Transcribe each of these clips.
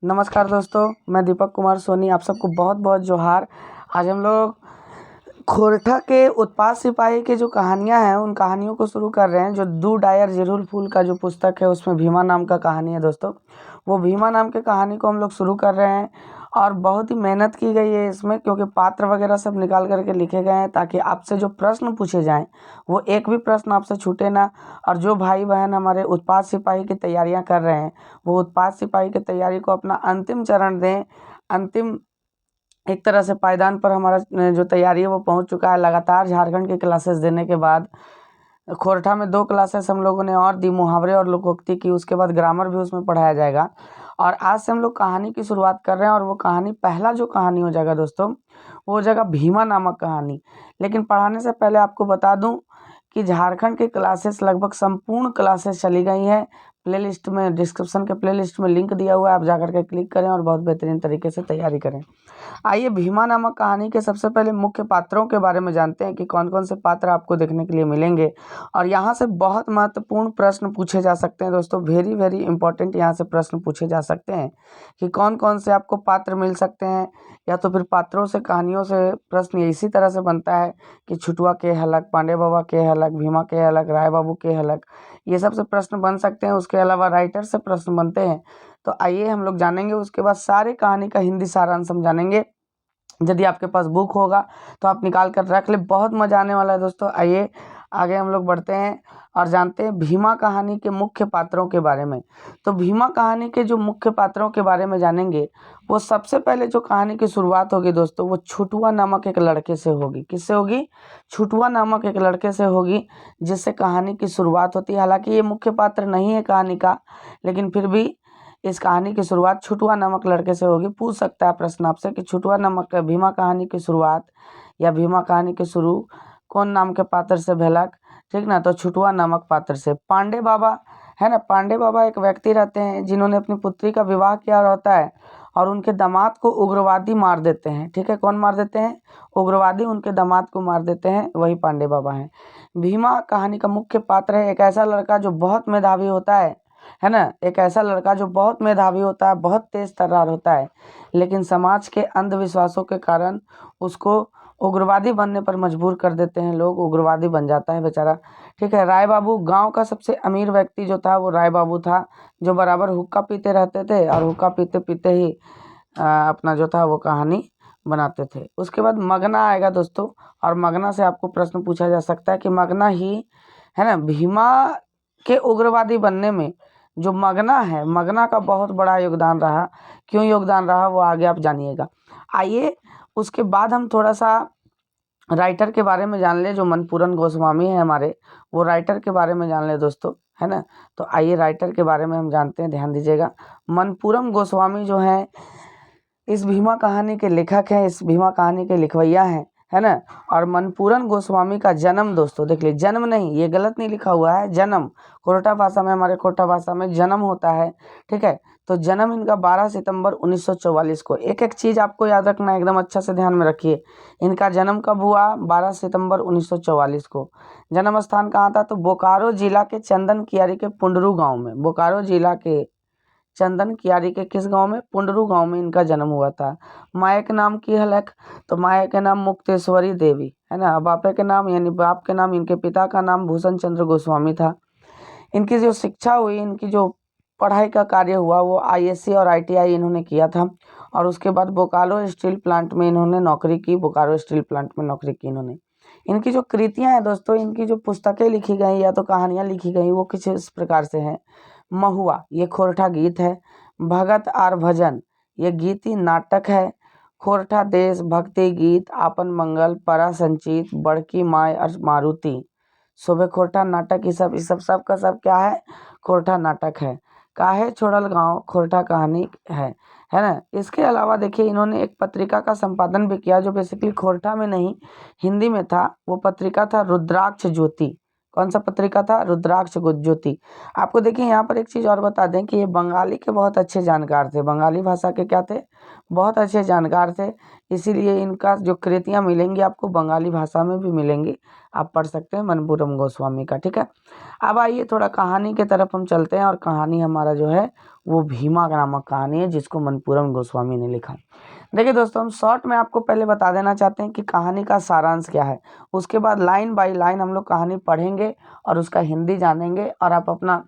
नमस्कार दोस्तों, मैं दीपक कुमार सोनी आप सबको बहुत बहुत जोहार। आज हम लोग खोरठा के उत्पात सिपाही की जो कहानियाँ हैं उन कहानियों को शुरू कर रहे हैं। जो दू डायर जिरुल फूल का जो पुस्तक है उसमें भीमा नाम का कहानी है दोस्तों। वो भीमा नाम के कहानी को हम लोग शुरू कर रहे हैं और बहुत ही मेहनत की गई है इसमें, क्योंकि पात्र वगैरह सब निकाल करके लिखे गए हैं ताकि आपसे जो प्रश्न पूछे जाएं वो एक भी प्रश्न आपसे छूटे ना। और जो भाई बहन हमारे उत्पात सिपाही की तैयारियां कर रहे हैं वो उत्पात सिपाही की तैयारी को अपना अंतिम चरण दें। अंतिम एक तरह से पायदान पर हमारा जो तैयारी है वो पहुंच चुका है। लगातार झारखंड की क्लासेस देने के बाद खोरठा में 2 क्लासेस हम लोगों ने और दी, मुहावरे और लोकोक्ति की। उसके बाद ग्रामर भी उसमें पढ़ाया जाएगा। और आज से हम लोग कहानी की शुरुआत कर रहे हैं और वो कहानी, पहला जो कहानी हो जाएगा दोस्तों वो हो जाएगा भीमा नामक कहानी। लेकिन पढ़ाने से पहले आपको बता दूं कि झारखंड की क्लासेस लगभग संपूर्ण क्लासेस चली गई हैं। प्लेलिस्ट में, डिस्क्रिप्शन के प्लेलिस्ट में लिंक दिया हुआ है, आप जाकर के क्लिक करें और बहुत बेहतरीन तरीके से तैयारी करें। आइए भीमा नामक कहानी के सबसे पहले मुख्य पात्रों के बारे में जानते हैं कि कौन कौन से पात्र आपको देखने के लिए मिलेंगे। और यहाँ से बहुत महत्वपूर्ण प्रश्न पूछे जा सकते हैं दोस्तों, वेरी वेरी इंपॉर्टेंट यहाँ से प्रश्न पूछे जा सकते हैं कि कौन कौन से आपको पात्र मिल सकते हैं। या तो फिर पात्रों से, कहानियों से प्रश्न इसी तरह से बनता है कि छुटुआ के हलक, पांडे बाबा के हलक, भीमा के हलक, राय बाबू के हलक, ये सब से प्रश्न बन सकते हैं। उसके अलावा राइटर से प्रश्न बनते हैं। तो आइए हम लोग जानेंगे। उसके बाद सारे कहानी का हिंदी सारांश हम जानेंगे। यदि आपके पास बुक होगा तो आप निकाल कर रख ले, बहुत मजा आने वाला है दोस्तों। आइए आगे हम लोग बढ़ते हैं और जानते हैं भीमा कहानी के मुख्य पात्रों के बारे में। तो भीमा कहानी के जो मुख्य पात्रों के बारे में जानेंगे, वो सबसे पहले जो कहानी की शुरुआत होगी दोस्तों वो छुटुआ नामक एक लड़के से होगी। किससे होगी? छुटुआ नामक एक लड़के से होगी, जिससे कहानी की शुरुआत होती है। हालांकि ये मुख्य पात्र नहीं है कहानी का, लेकिन फिर भी इस कहानी की शुरुआत छुटुआ नामक लड़के से होगी। पूछ सकता है प्रश्न आपसे कि छुटुआ नामक भीमा कहानी की शुरुआत या भीमा कहानी की शुरू कौन नाम के पात्र से भेलक, ठीक ना? तो छुटुआ नामक पात्र से। पांडे बाबा है ना, पांडे बाबा एक व्यक्ति रहते हैं जिन्होंने अपनी पुत्री का विवाह किया रहता है और उनके दामाद को उग्रवादी मार देते हैं। ठीक है, कौन मार देते हैं? उग्रवादी उनके दामाद को मार देते हैं, वही पांडे बाबा हैं। भीमा कहानी का मुख्य पात्र है एक ऐसा लड़का जो बहुत मेधावी होता है ना, एक ऐसा लड़का जो बहुत मेधावी होता है, बहुत तेज तर्रार होता है, लेकिन समाज के अंधविश्वासों के कारण उसको उग्रवादी बनने पर मजबूर कर देते हैं लोग। उग्रवादी बन जाता है बेचारा। ठीक है, राय बाबू गांव का सबसे अमीर व्यक्ति जो था वो राय बाबू था, जो बराबर हुक्का पीते रहते थे और हुक्का पीते पीते ही अपना जो था वो कहानी बनाते थे। उसके बाद मगना आएगा दोस्तों, और मगना से आपको प्रश्न पूछा जा सकता है कि मगना ही है ना, भीमा के उग्रवादी बनने में जो मगना है, मगना का बहुत बड़ा योगदान रहा। क्यों योगदान रहा वो आगे आप जानिएगा। आइए उसके बाद हम थोड़ा सा राइटर के बारे में जान ले। जो मनपूरन गोस्वामी है हमारे, वो राइटर के बारे में जान ले दोस्तों, है ना। तो आइए राइटर के बारे में हम जानते हैं, ध्यान दीजिएगा। मनपूरम गोस्वामी जो है इस भीमा कहानी के लेखक हैं, इस भीमा कहानी के लिखवैया हैं, है ना। और मनपूरन गोस्वामी का जन्म दोस्तों देख लीजिए, जन्म नहीं, ये गलत नहीं लिखा हुआ है, जन्म कोरठा भाषा में, हमारे कोरठा भाषा में जन्म होता है। ठीक है, तो जन्म इनका 12 सितंबर 1944 को। एक एक चीज़ आपको याद रखना, एकदम अच्छा से ध्यान में रखिए। इनका जन्म कब हुआ? 12 सितंबर 1944 को। जन्म स्थान कहाँ था? तो बोकारो जिला के चंदन कियारी के पुंडरू गाँव में। बोकारो जिला के चंदन कियारी के किस गांव में? पुंडरू गांव में इनका जन्म हुआ था। माए के नाम की हलक, तो माए के नाम मुक्तेश्वरी देवी, है ना। बापे के नाम, यानी बाप के नाम, इनके पिता का नाम भूषण चंद्र गोस्वामी था। इनकी जो शिक्षा हुई, इनकी जो पढ़ाई का कार्य हुआ वो आईएससी और आईटीआई इन्होंने किया था। और उसके बाद बोकारो स्टील प्लांट में इन्होंने नौकरी की, बोकारो स्टील प्लांट में नौकरी की इन्होंने। इनकी जो कृतियां हैं दोस्तों, इनकी जो पुस्तकें लिखी गई या तो कहानियां लिखी गई वो कुछ इस प्रकार से हैं। महुआ, ये खोरठा गीत है। भगत आर भजन, ये गीति नाटक है। खोरठा देश भक्ति गीत, आपन मंगल, परा संचित, बड़की माय और मारुति, शोभे खोरठा नाटक, ये सब सब का सब क्या है? खोरठा नाटक है। काहे छोड़ल गांव, खोरठा कहानी है ना। इसके अलावा देखिए इन्होंने एक पत्रिका का संपादन भी किया जो बेसिकली खोरठा में नहीं, हिंदी में था। वो पत्रिका था रुद्राक्ष ज्योति। कौन सा पत्रिका था? रुद्राक्ष ज्योति। आपको देखिए यहाँ पर एक चीज़ और बता दें कि ये बंगाली के बहुत अच्छे जानकार थे, बंगाली भाषा के क्या थे? बहुत अच्छे जानकार थे, इसीलिए इनका जो कृतियाँ मिलेंगी आपको बंगाली भाषा में भी मिलेंगी, आप पढ़ सकते हैं मनपुरम गोस्वामी का। ठीक है, अब आइए थोड़ा कहानी की तरफ हम चलते हैं, और कहानी हमारा जो है वो भीमा नामक कहानी है जिसको मनपुरम गोस्वामी ने लिखा। देखिए दोस्तों, हम शॉर्ट में आपको पहले बता देना चाहते हैं कि कहानी का सारांश क्या है, उसके बाद लाइन बाय लाइन हम लोग कहानी पढ़ेंगे और उसका हिंदी जानेंगे, और आप अपना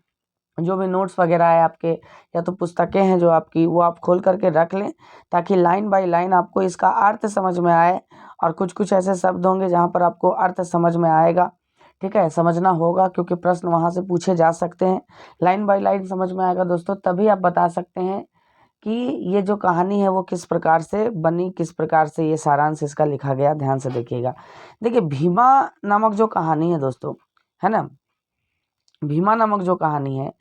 जो भी नोट्स वगैरह है आपके या तो पुस्तकें हैं जो आपकी, वो आप खोल करके रख लें, ताकि लाइन बाय लाइन आपको इसका अर्थ समझ में आए। और कुछ कुछ ऐसे शब्द होंगे जहाँ पर आपको अर्थ समझ में आएगा, ठीक है, समझना होगा क्योंकि प्रश्न वहाँ से पूछे जा सकते हैं। लाइन बाय लाइन समझ में आएगा दोस्तों, तभी आप बता सकते हैं कि ये जो कहानी है वो किस प्रकार से बनी, किस प्रकार से ये सारांश इसका लिखा गया। ध्यान से देखिएगा। देखिए, भीमा नामक जो कहानी है दोस्तों, है ना, भीमा नामक जो कहानी है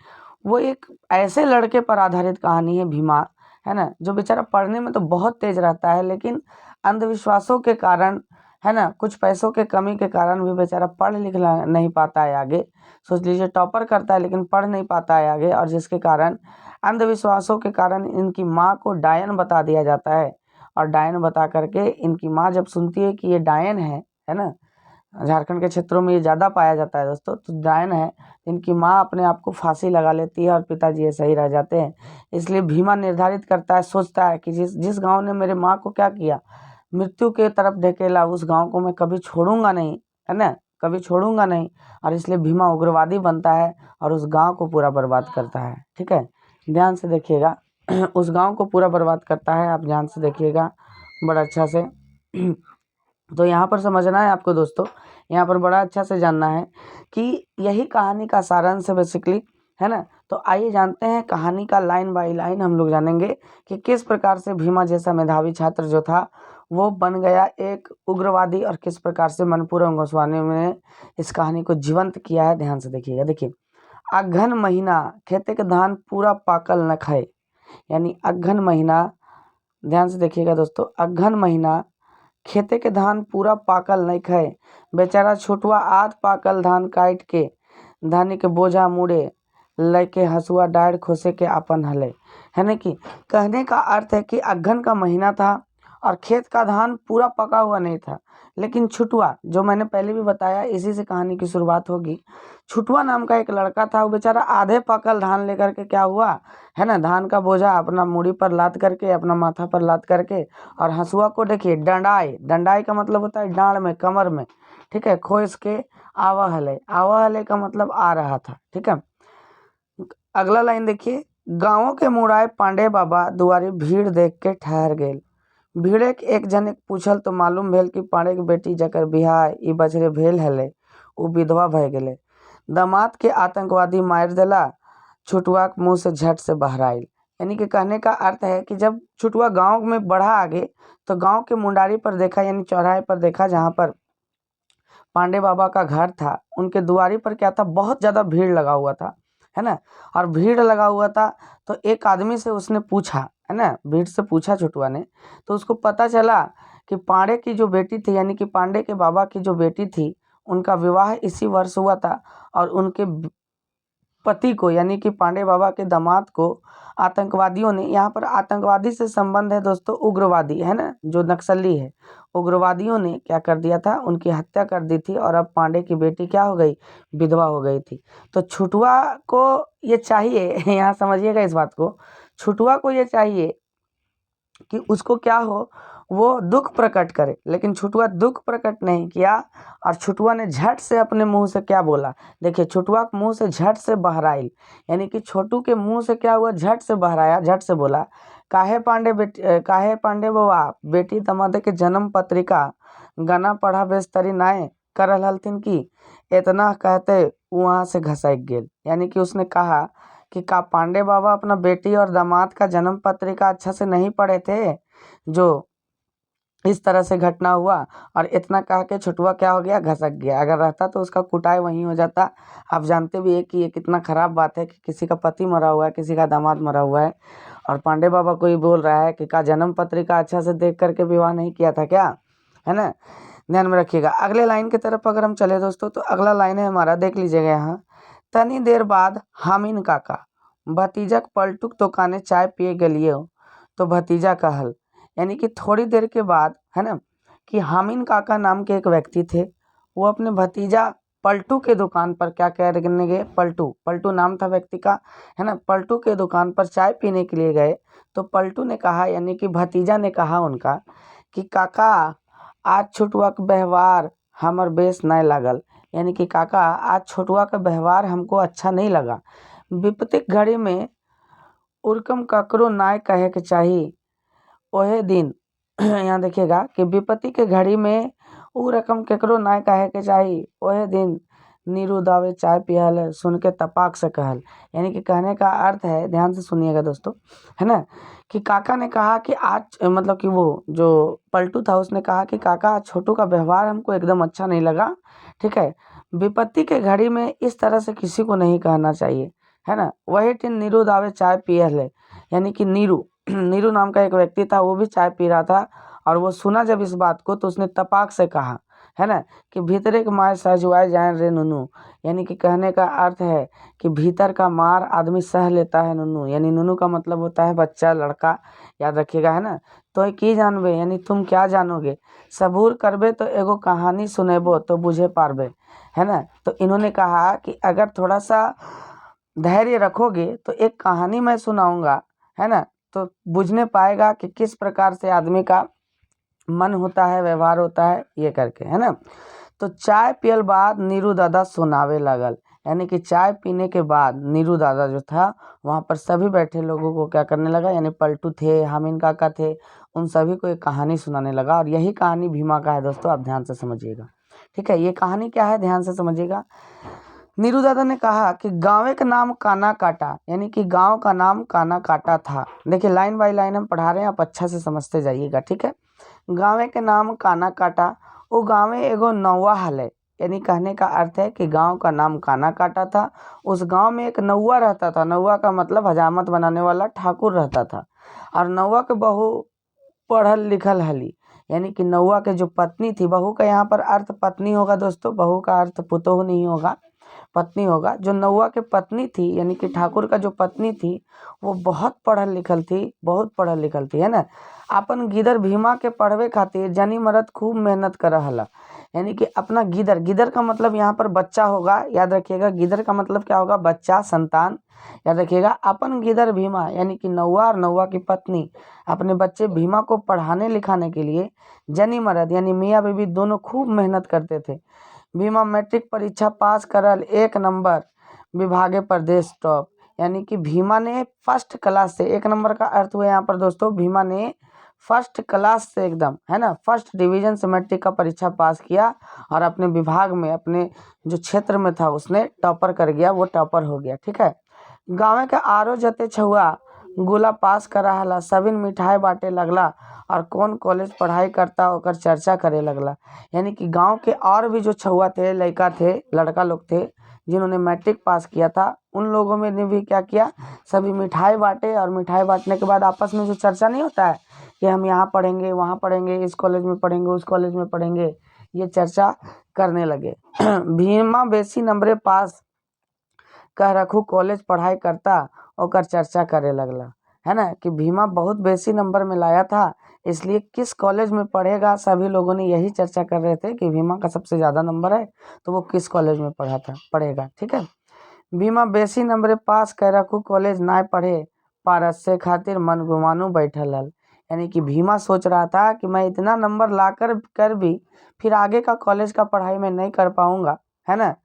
वो एक ऐसे लड़के पर आधारित कहानी है, भीमा, है ना, जो बेचारा पढ़ने में तो बहुत तेज रहता है, लेकिन अंधविश्वासों के कारण, है ना, कुछ पैसों के कमी के कारण भी बेचारा पढ़ लिख नहीं पाता है आगे। सोच लीजिए टॉपर करता है लेकिन पढ़ नहीं पाता है आगे, और जिसके कारण अंधविश्वासों के कारण इनकी माँ को डायन बता दिया जाता है। और डायन बता करके इनकी माँ जब सुनती है कि ये डायन है ना, झारखंड के क्षेत्रों में ये ज़्यादा पाया जाता है दोस्तों, तो डायन है, इनकी माँ अपने आप को फांसी लगा लेती है और पिताजी ऐसे ही रह जाते हैं। इसलिए भीमा निर्धारित करता है, सोचता है कि जिस जिस गांव ने मेरे माँ को क्या किया, मृत्यु के तरफ ढकेला, उस गांव को मैं कभी छोड़ूंगा नहीं, है ना, कभी छोड़ूंगा नहीं। और इसलिए भीमा उग्रवादी बनता है और उस गांव को पूरा बर्बाद करता है। ठीक है, ध्यान से देखिएगा। उस गांव को पूरा बर्बाद करता है, आप ध्यान से देखिएगा बड़ा अच्छा से। तो यहाँ पर समझना है आपको दोस्तों, यहाँ पर बड़ा अच्छा से जानना है कि यही कहानी का सारांश है बेसिकली, है ना। तो आइए जानते हैं कहानी का लाइन बाय लाइन हम लोग जानेंगे कि किस प्रकार से भीमा जैसा मेधावी छात्र जो था वो बन गया एक उग्रवादी, और किस प्रकार से मनपुरम गोस्वामी ने इस कहानी को जीवंत किया है। ध्यान से देखिएगा। देखिए, अघन महीना खेते के धान पूरा पाकल न खाए, यानी अघन महीना, ध्यान से देखिएगा दोस्तों, अघन महीना खेते के धान पूरा पाकल नहीं खाए, बेचारा छोटुआ आध पाकल धान काट के धानी के बोझा मुड़े लेके हसुआ डाढ़ खोसे के आपन हले। है ना, कि कहने का अर्थ है कि अघन का महीना था और खेत का धान पूरा पका हुआ नहीं था, लेकिन छुटुआ, जो मैंने पहले भी बताया, इसी से कहानी की शुरुआत होगी। छुटुआ नाम का एक लड़का था, वो बेचारा आधे पकल धान लेकर के क्या हुआ, है ना, धान का बोझा अपना मूड़ी पर लाद करके, अपना माथा पर लाद करके, और हंसुआ को देखिए डंडाई, डंडाई का मतलब होता है डांड में, कमर में, ठीक है, खोस के आवा हले, आवा हले का मतलब आ रहा था। ठीक है, अगला लाइन देखिए, गाँवों के मुड़ाए पांडे बाबा दुआरी भीड़ देख के ठहर गए। भीड़े के एक जने पूछल तो मालूम भेल कि पांडे के बेटी जकर बिहार ई बछरे भेल हले उ विधवा भय गेले। दामाद के आतंकवादी मार देला, छुटुआ के मुंह से झट से बाहर आयल। यानी कि कहने का अर्थ है कि जब छुटुआ गांव में बढ़ा आगे, तो गांव के मुंडारी पर देखा, यानी चौराहे पर देखा, जहां पर पांडे बाबा का घर था, उनके दुआरी पर क्या था, बहुत ज़्यादा भीड़ लगा हुआ था, है ना। और भीड़ लगा हुआ था तो एक आदमी से उसने पूछा, है ना, भीड़ से पूछा छुटुआ ने, तो उसको पता चला कि पांडे की जो बेटी थी, यानी कि पांडे के बाबा की जो बेटी थी, उनका विवाह इसी वर्ष हुआ था, और उनके पति को, यानी कि पांडे बाबा के दामाद को आतंकवादियों ने, यहाँ पर आतंकवादी से संबंध है दोस्तों, उग्रवादी, है ना, जो नक्सली है, उग्रवादियों ने क्या कर दिया था, उनकी हत्या कर दी थी, और अब पांडे की बेटी क्या हो गई, विधवा हो गई थी। तो छुटुआ को ये चाहिए, यहाँ समझिएगा इस बात को, छुटुआ को ये चाहिए कि उसको क्या हो, वो दुख प्रकट करे, लेकिन छुटुआ दुख प्रकट नहीं किया, और छुटुआ ने झट से अपने मुंह से क्या बोला, देखिए, छुटुआ के मुंह से झट से बहराइल, यानी कि छोटू के मुंह से क्या हुआ, झट से बहराया, झट से बोला, काहे पांडे बाबा बेटी दमादे के जन्म पत्रिका गना पढ़ा बेस्तरी नाय करल हलथिन की। इतना कहते वहाँ से घसक गेल, यानी कि उसने कहा कि का पांडे बाबा अपना बेटी और दामाद का जन्म पत्रिका अच्छा से नहीं पढ़े थे, जो इस तरह से घटना हुआ। और इतना कह के छुटुआ क्या हो गया, घसक गया। अगर रहता तो उसका कुटाई वहीं हो जाता। आप जानते भी है कि ये कितना खराब बात है कि किसी का पति मरा हुआ है, किसी का दामाद मरा हुआ है, और पांडे बाबा को ही बोल रहा है कि का जन्म पत्रिका अच्छा से देख करके विवाह नहीं किया था क्या, है ना। ध्यान में रखिएगा। अगले लाइन की तरफ अगर हम चले दोस्तों, तो अगला लाइन है हमारा, देख लीजिएगा यहाँ। तनी देर बाद हामिन काका भतीजक पलटुक दुकाने चाय पिए गलिए तो भतीजा कहल, यानी कि थोड़ी देर के बाद, है ना, कि हामिन काका नाम के एक व्यक्ति थे, वो अपने भतीजा पलटू के दुकान पर क्या करने गए, पलटू नाम था व्यक्ति का, है ना, पलटू के दुकान पर चाय पीने के लिए गए। तो पलटू ने कहा, यानी कि भतीजा ने कहा उनका, कि काका आज छोटुआ का व्यवहार हमर बेस नहीं लागल, यानी कि काका आज छोटुआ का व्यवहार हमको अच्छा नहीं लगा। विपत्तिक घड़ी में उरकम ककरो नाय कहे के चाही ओहे दिन यहाँ देखिएगा कि विपत्ति के घड़ी में उ रकम केकरो नाय कहे के चाही ओहे दिन नीरू दावे चाय पियल सुन के तपाक से कहल, यानी कि कहने का अर्थ है, ध्यान से सुनिएगा दोस्तों, है ना, कि काका ने कहा कि आज, मतलब कि वो जो पलटू था उसने कहा कि काका छोटू का व्यवहार हमको एकदम अच्छा नहीं लगा, ठीक है, विपत्ति के घड़ी में इस तरह से किसी को नहीं कहना चाहिए, है ना। वही टिन नीरू दावे चाय पियल है, यानी कि नीरू नीरू नाम का एक व्यक्ति था, वो भी चाय पी रहा था, और वो सुना जब इस बात को तो उसने तपाक से कहा, है ना, कि भीतरे के मार सहजुआए जाए रे नुनू, यानी कि कहने का अर्थ है कि भीतर का मार आदमी सह लेता है नुनू, यानी नुनू का मतलब होता है बच्चा, लड़का, याद रखिएगा, है ना। तो की जानबे, यानी तुम क्या जानोगे, सबूर करबे तो एगो कहानी सुनेबो तो बुझे पारबे, है ना। तो इन्होंने कहा कि अगर थोड़ा सा धैर्य रखोगे तो एक कहानी मैं सुनाऊंगा, है ना, तो बुझने पाएगा कि किस प्रकार से आदमी का मन होता है, व्यवहार होता है, ये करके, है ना। तो चाय पियल बाद नीरू दादा सुनावे लगल, यानी कि चाय पीने के बाद नीरू दादा जो था वहाँ पर सभी बैठे लोगों को क्या करने लगा, यानी पलटू थे, हामिन काका थे, उन सभी को एक कहानी सुनाने लगा। और यही कहानी भीमा का है दोस्तों, आप ध्यान से समझिएगा, ठीक है। ये कहानी क्या है, ध्यान से समझिएगा। नीरू दादा ने कहा कि गाँव का नाम काना काटा, यानी कि गांव का नाम काना काटा था। देखिए लाइन बाय लाइन हम पढ़ा रहे हैं, आप अच्छा से समझते जाइएगा, ठीक है। गाँव के नाम काना काटा, वो गाँव एगो नौवा हले, यानी कहने का अर्थ है कि गांव का नाम काना काटा था। उस गांव में एक नौवा रहता था, नौवा का मतलब हजामत बनाने वाला ठाकुर रहता था, और नौवा के बहू पढ़ल लिखल हली, यानी कि नौवा के जो पत्नी थी, बहू का यहाँ पर अर्थ पत्नी होगा दोस्तों, बहू का अर्थ पुतोह नहीं होगा, पत्नी होगा। जो नौवा के पत्नी थी, यानी कि ठाकुर का जो पत्नी थी, वो बहुत पढ़ल लिखल थी, बहुत पढ़ल लिखल थी, है ना। अपन गिदर भीमा के पढ़वे खातिर जनी मरद खूब मेहनत कर हला, यानी कि अपना गिदर, गिदर का मतलब यहाँ पर बच्चा होगा, याद रखिएगा, गिदर का मतलब क्या होगा, बच्चा, संतान, याद रखिएगा। अपन गिदर भीमा यानी कि नौवा और नौवा की पत्नी अपने बच्चे भीमा को पढ़ाने लिखाने के लिए जनी मरद यानी मियाँ बीबी दोनों खूब मेहनत करते थे। भीमा मैट्रिक परीक्षा पास करल 1 नंबर, विभागे प्रदेश टॉप, यानी कि भीमा ने फर्स्ट क्लास से, 1 नंबर का अर्थ हुआ यहाँ पर दोस्तों, भीमा ने फर्स्ट क्लास से एकदम, है ना, फर्स्ट डिवीजन से मैट्रिक का परीक्षा पास किया, और अपने विभाग में, अपने जो क्षेत्र में था उसने टॉपर कर गया, वो टॉपर हो गया, ठीक है। गाँव के आरो जते छुआ गोला पास करा हला, सबिन मिठाई बांटे लगला, और कौन कॉलेज पढ़ाई करता ओकर चर्चा करे लगला, यानी कि गांव के और भी जो छुआ थे, लड़का थे, लड़का लोग थे जिन्होंने मैट्रिक पास किया था, उन लोगों में ने भी क्या किया, सभी मिठाई बांटे, और मिठाई बांटने के बाद आपस में जो चर्चा नहीं होता है कि हम यहाँ पढ़ेंगे, वहाँ पढ़ेंगे, इस कॉलेज में पढ़ेंगे, उस कॉलेज में पढ़ेंगे, ये चर्चा करने लगे। भीमा बेसी नंबरे पास कह रखू कॉलेज पढ़ाई करता ओकर चर्चा करे लगला, है ना, कि भीमा बहुत बेसी नंबर में लाया था, इसलिए किस कॉलेज में पढ़ेगा, सभी लोगों ने यही चर्चा कर रहे थे कि भीमा का सबसे ज़्यादा नंबर है तो वो किस कॉलेज में पढ़ेगा, ठीक है। भीमा बेसी नंबरे पास कह रखू कॉलेज ना पढ़े पारस से खातिर मन गुमानू बैठल हल, यानी कि भीमा सोच रहा था कि मैं इतना नंबर ला कर भी फिर आगे का कॉलेज का पढ़ाई मैं नहीं कर पाऊँगा, है ना।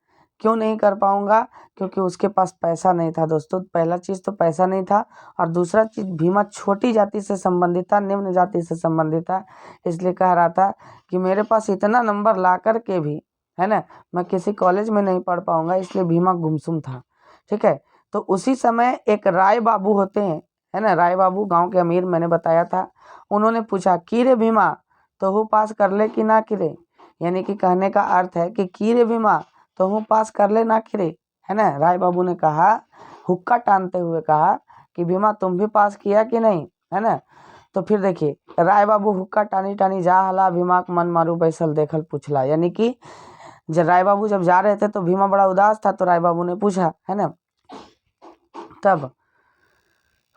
क्यों नहीं कर पाऊँगा, क्योंकि उसके पास पैसा नहीं था दोस्तों, पहला चीज़ तो पैसा नहीं था, और दूसरा चीज़ भीमा छोटी जाति से संबंधित था, निम्न जाति से संबंधित था, इसलिए कह रहा था कि मेरे पास इतना नंबर ला कर के भी, है ना, मैं किसी कॉलेज में नहीं पढ़ पाऊँगा, इसलिए भीमा गुमसुम था, ठीक है। तो उसी समय एक राय बाबू होते हैं, है ना, राय बाबू गाँव के अमीर, मैंने बताया था, उन्होंने पूछा की रे भीमा तो हूँ पास कर ले कि ना किरे, यानी कि कहने का अर्थ है कि की रे भीमा तो हूँ पास कर ले ना किरे, है ना। राय बाबू ने कहा, हुक्का टानते हुए कहा कि भीमा तुम भी पास किया कि नहीं, है ना। तो फिर देखिए, राय बाबू हुक्का टानी टानी जा हला, भीमा के मन मारू बैसल देखल पूछला। यानी कि जब राय बाबू जब जा रहे थे तो भीमा बड़ा उदास था, तो राय बाबू ने पूछा, है ना। तब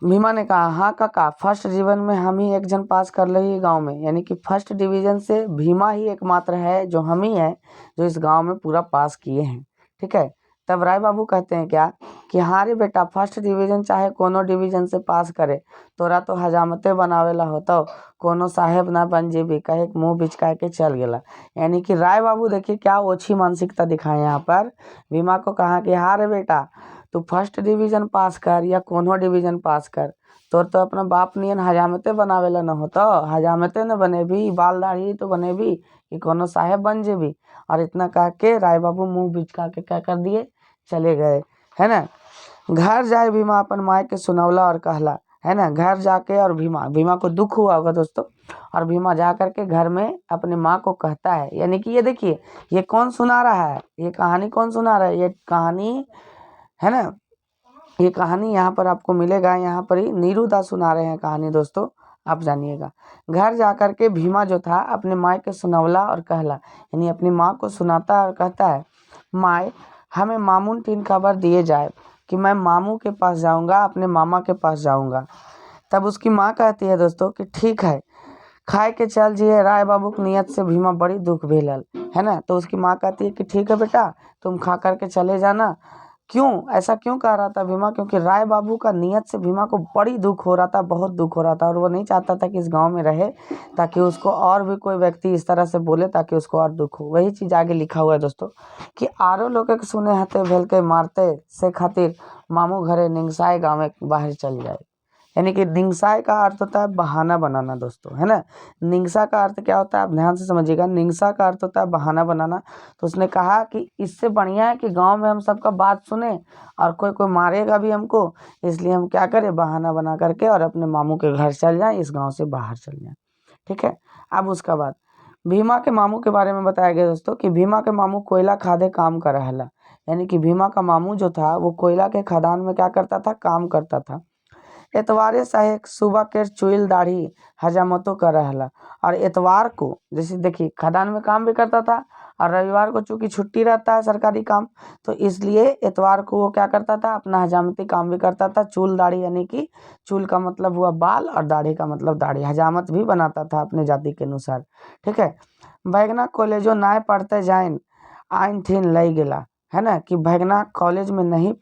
भीमा ने कहा, हाँ काका, फर्स्ट डिवीजन में हम ही एक जन पास कर रही गांव में। यानी कि फर्स्ट डिवीजन से भीमा ही एकमात्र है जो हम ही है जो इस गांव में पूरा पास किए हैं। ठीक है। तब राय बाबू कहते हैं क्या कि हाँ रे बेटा, फर्स्ट डिवीजन चाहे कोनो डिवीजन से पास करे, तोरा तो हजामते बनावेला होता, कोनो साहेब ना बन जेबी, कहे मुंह बिचका के चल गेला। यानी कि राय बाबू देखिए क्या ओछी मानसिकता दिखाए यहाँ पर। भीमा को कहा कि हाँ रे बेटा, तू फर्स्ट डिवीजन पास कर या कोनो डिवीजन पास कर, तोर तो अपना बाप नियन हजामते बनावेला न होता, हजामते न बनेबी, बाल दाढ़ी तो बनेबी कि कोनो साहेब बन जेबी। और इतना कह के राय बाबू मुंह बिचका के क्या कर दिए, चले गए, है ना। घर जाए भीमा अपन माई के सुनवला और कहला, है ना। घर जाके और भीमा को दुख हुआ होगा दोस्तों, और भीमा जा करके घर में अपने माँ को कहता है। यानी कि ये देखिए, ये कौन सुना रहा है, ये कहानी कौन सुना रहा है, ये कहानी, है ना, ये कहानी यहाँ पर आपको मिलेगा, यहाँ पर ही नीरू दा सुना रहे हैं कहानी दोस्तों, आप जानिएगा। घर जाकर के भीमा जो था अपने माँ के सुनवला और कहला, यानी अपनी माँ को सुनाता है और कहता है, माँ हमें मामून 3 खबर दिए जाए कि मैं मामू के पास जाऊंगा, अपने मामा के पास जाऊंगा। तब उसकी माँ कहती है दोस्तों कि ठीक है, खाए के चल जिए। राय बाबू की नियत से भीमा बड़ी दुख भेलल, है ना। तो उसकी माँ कहती है कि ठीक है बेटा, तुम खा करके चले जाना। क्यों ऐसा क्यों कह रहा था भीमा, क्योंकि राय बाबू का नियत से भीमा को बड़ी दुख हो रहा था, बहुत दुख हो रहा था, और वो नहीं चाहता था कि इस गांव में रहे, ताकि उसको और भी कोई व्यक्ति इस तरह से बोले ताकि उसको और दुख हो। वही चीज़ आगे लिखा हुआ है दोस्तों कि आरो लोग के सुने हते भेल के मारते से खातिर मामू घरे निंगसाए गाँव में बाहर चल जाए। यानी कि निंगसाए का अर्थ होता है बहाना बनाना दोस्तों, है ना। निंगसा का अर्थ क्या होता है, आप ध्यान से समझिएगा। निंगसा का अर्थ होता है बहाना बनाना। तो उसने कहा कि इससे बढ़िया है कि गांव में हम सबका बात सुने और कोई कोई मारेगा भी हमको, इसलिए हम क्या करें, बहाना बना करके और अपने मामू के घर चल जाएं, इस गाँव से बाहर चल जाएं। ठीक है। अब उसका बाद भीमा के मामू के बारे में बताया गया दोस्तों कि भीमा के मामू कोयला खादे काम कर रहा। यानी कि भीमा का मामू जो था वो कोयला के खदान में क्या करता था, काम करता था। एतवारे सहेक सुबह के चुईल दाढ़ी हजामतो कर रहला। और एतवार को जैसे देखिए खदान में काम भी करता था, और रविवार को चूंकि छुट्टी रहता है सरकारी काम, तो इसलिए एतवार को वो क्या करता था, अपना हजामती काम भी करता था। चूल दाढ़ी, यानी कि चूल का मतलब हुआ बाल और दाढ़ी का मतलब दाढ़ी, हजामत भी बनाता था अपने जाति के अनुसार। ठीक है। भैगना कॉलेजो नाय पढ़ते जाइन आइन थीन लई गेला, है ना, कि भैगना कॉलेज में नहीं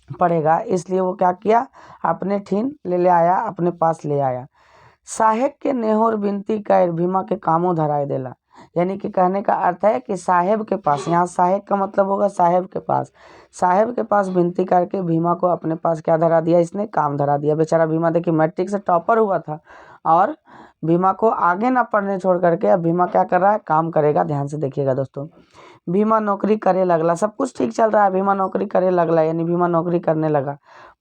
पड़ेगा, इसलिए वो क्या किया, अपने ठीन ले आया, अपने पास ले आया। साहेब के नेहोर विनती कर भीमा के कामों धराए देला। यानी कि कहने का अर्थ है कि साहेब के पास, यहाँ साहेब का मतलब होगा साहेब के पास, साहेब के पास विनती करके भीमा को अपने पास क्या धरा दिया, इसने काम धरा दिया। बेचारा भीमा देखिए मैट्रिक से टॉपर हुआ था, और भीमा को आगे ना पढ़ने छोड़ करके अब भीमा क्या कर रहा है, काम करेगा। ध्यान से देखिएगा दोस्तों। भीमा नौकरी करे लगला, सब कुछ ठीक चल रहा है, भीमा नौकरी करे लगला, यानी भीमा नौकरी करने लगा।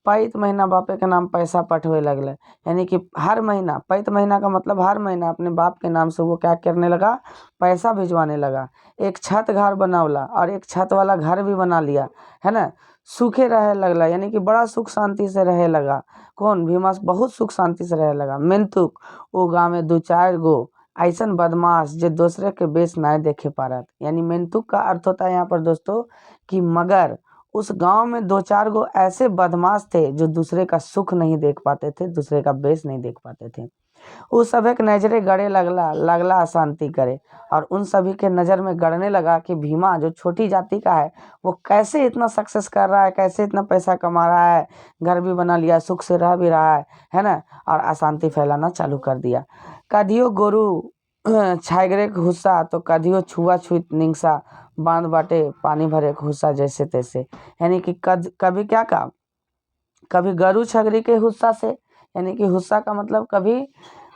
पैत महीना बापे के नाम पैसा पठवे लगले, यानी कि हर महीना, पैत महीना का मतलब हर महीना अपने बाप के नाम से वो क्या करने लगा, पैसा भिजवाने लगा। एक छत घर बनावला, और एक छत वाला घर भी बना लिया, है ना। सूखे रहे लगला, यानी कि बड़ा सुख शांति से रहे लगा। कौन, भीमा बहुत सुख शांति से रहे लगा। मेंतुक वो गाँव में 2-4 गो ऐसन बदमाश जो दूसरे के बेस ना देखे पारत। यानी मेंतुक का अर्थ होता है यहाँ पर दोस्तों कि मगर उस गांव में 2-4 गो ऐसे बदमाश थे जो दूसरे का सुख नहीं देख पाते थे, दूसरे का बेस नहीं देख पाते थे। उस सभी के नजरे गड़े लगला अशांति करे, और उन सभी के नज़र में गड़ने लगा कि भीमा जो छोटी जाति का है वो कैसे इतना सक्सेस कर रहा है, कैसे इतना पैसा कमा रहा है, घर भी बना लिया, सुख से रह भी रहा है ना, और अशांति फैलाना चालू कर दिया। कधियो गोरू छागरे के हुस्सा, तो कधियो छुआछूत निंगसा, बांध बाटे पानी भरे के हुस्सा जैसे तैसे। यानी कि कभी क्या काम, कभी गरू छगरी के हुस्सा से, यानी कि हुस्सा का मतलब कभी